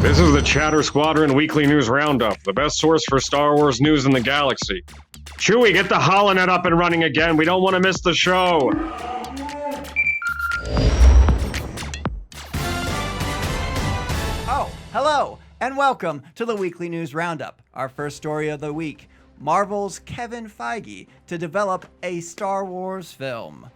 This is the Chatter Squadron Weekly News Roundup, the best source for Star Wars news in the galaxy. Chewie, get the holonet up and running again. We don't want to miss the show. Oh, hello, and welcome to the Weekly News Roundup. Our first story of the week, Marvel's Kevin Feige to develop a Star Wars film.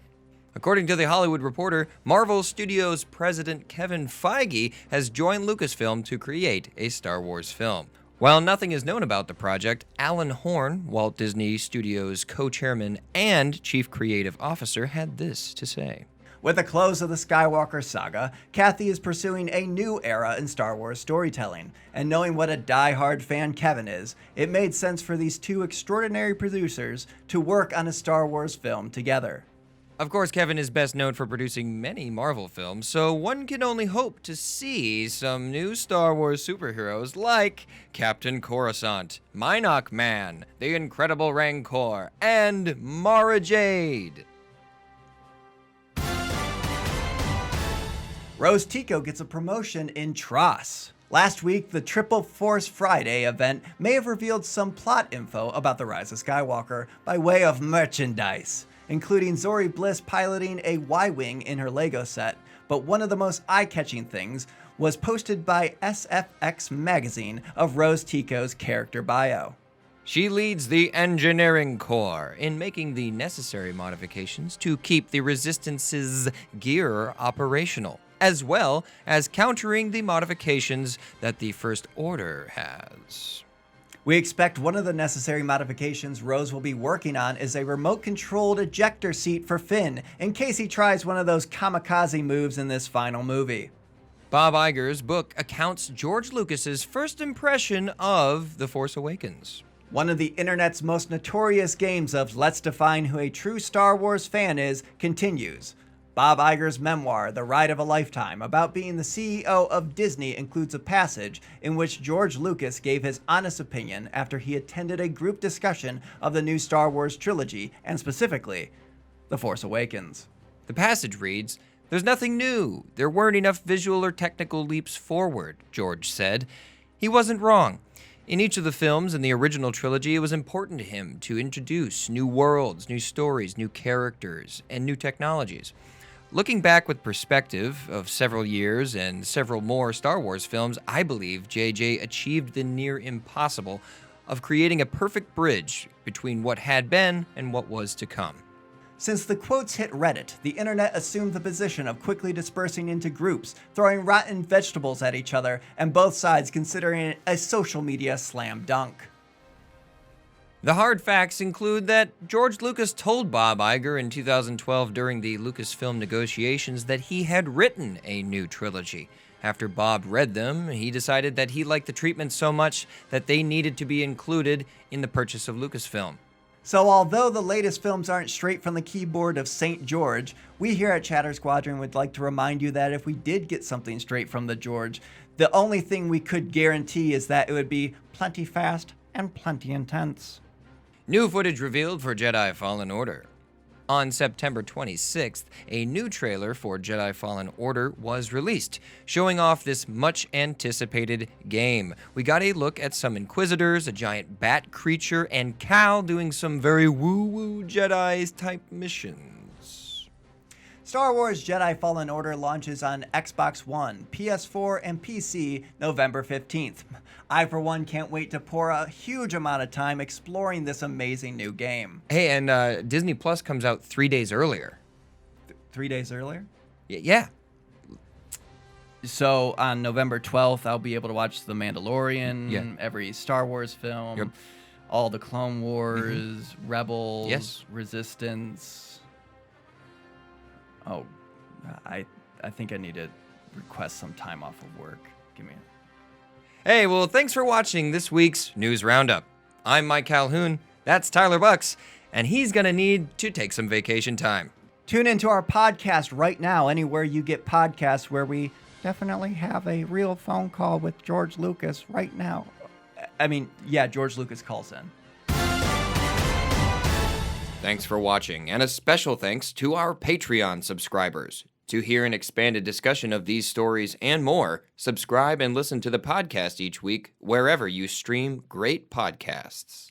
According to The Hollywood Reporter, Marvel Studios president Kevin Feige has joined Lucasfilm to create a Star Wars film. While nothing is known about the project, Alan Horn, Walt Disney Studios co-chairman and chief creative officer, had this to say. With the close of the Skywalker saga, Kathy is pursuing a new era in Star Wars storytelling, and knowing what a die-hard fan Kevin is, it made sense for these two extraordinary producers to work on a Star Wars film together. Of course, Kevin is best known for producing many Marvel films, so one can only hope to see some new Star Wars superheroes like Captain Coruscant, Mynock Man, the Incredible Rancor, and Mara Jade. Rose Rico gets a promotion in Tross. Last week, the Triple Force Friday event may have revealed some plot info about the Rise of Skywalker by way of merchandise, including Zori Bliss piloting a Y-Wing in her Lego set, but one of the most eye-catching things was posted by SFX magazine of Rose Rico's character bio. She leads the Engineering Corps in making the necessary modifications to keep the Resistance's gear operational, as well as countering the modifications that the First Order has. We expect one of the necessary modifications Rose will be working on is a remote-controlled ejector seat for Finn, in case he tries one of those kamikaze moves in this final movie. Bob Iger's book accounts George Lucas's first impression of The Force Awakens. One of the internet's most notorious games of Let's Define Who a True Star Wars Fan Is continues. Bob Iger's memoir, The Ride of a Lifetime, about being the CEO of Disney includes a passage in which George Lucas gave his honest opinion after he attended a group discussion of the new Star Wars trilogy, and specifically, The Force Awakens. The passage reads, "There's nothing new. There weren't enough visual or technical leaps forward," George said. He wasn't wrong. In each of the films in the original trilogy, it was important to him to introduce new worlds, new stories, new characters, and new technologies. Looking back with perspective of several years and several more Star Wars films, I believe J.J. achieved the near impossible of creating a perfect bridge between what had been and what was to come. Since the quotes hit Reddit, the internet assumed the position of quickly dispersing into groups, throwing rotten vegetables at each other, and both sides considering it a social media slam dunk. The hard facts include that George Lucas told Bob Iger in 2012 during the Lucasfilm negotiations that he had written a new trilogy. After Bob read them, he decided that he liked the treatment so much that they needed to be included in the purchase of Lucasfilm. So although the latest films aren't straight from the keyboard of St. George, we here at Chatter Squadron would like to remind you that if we did get something straight from the George, the only thing we could guarantee is that it would be plenty fast and plenty intense. New footage revealed for Jedi Fallen Order. On September 26th, a new trailer for Jedi Fallen Order was released, showing off this much-anticipated game. We got a look at some Inquisitors, a giant bat creature, and Cal doing some very woo-woo Jedi-type missions. Star Wars Jedi Fallen Order launches on Xbox One, PS4, and PC November 15th. I, for one, can't wait to pour a huge amount of time exploring this amazing new game. Hey, and Disney Plus comes out 3 days earlier. 3 days earlier? Yeah. So on November 12th, I'll be able to watch The Mandalorian, every Star Wars film, all the Clone Wars, Rebels, Resistance. Oh, I think I need to request some time off of work. Give me a... Hey, well, thanks for watching this week's News Roundup. I'm Mike Calhoun, that's Tyler Bucks, and he's gonna need to take some vacation time. Tune into our podcast right now, anywhere you get podcasts, where we definitely have a real phone call with George Lucas right now. I mean, yeah, George Lucas calls in. Thanks for watching, and a special thanks to our Patreon subscribers: To hear an expanded discussion of these stories and more, subscribe and listen to the podcast each week wherever you stream great podcasts.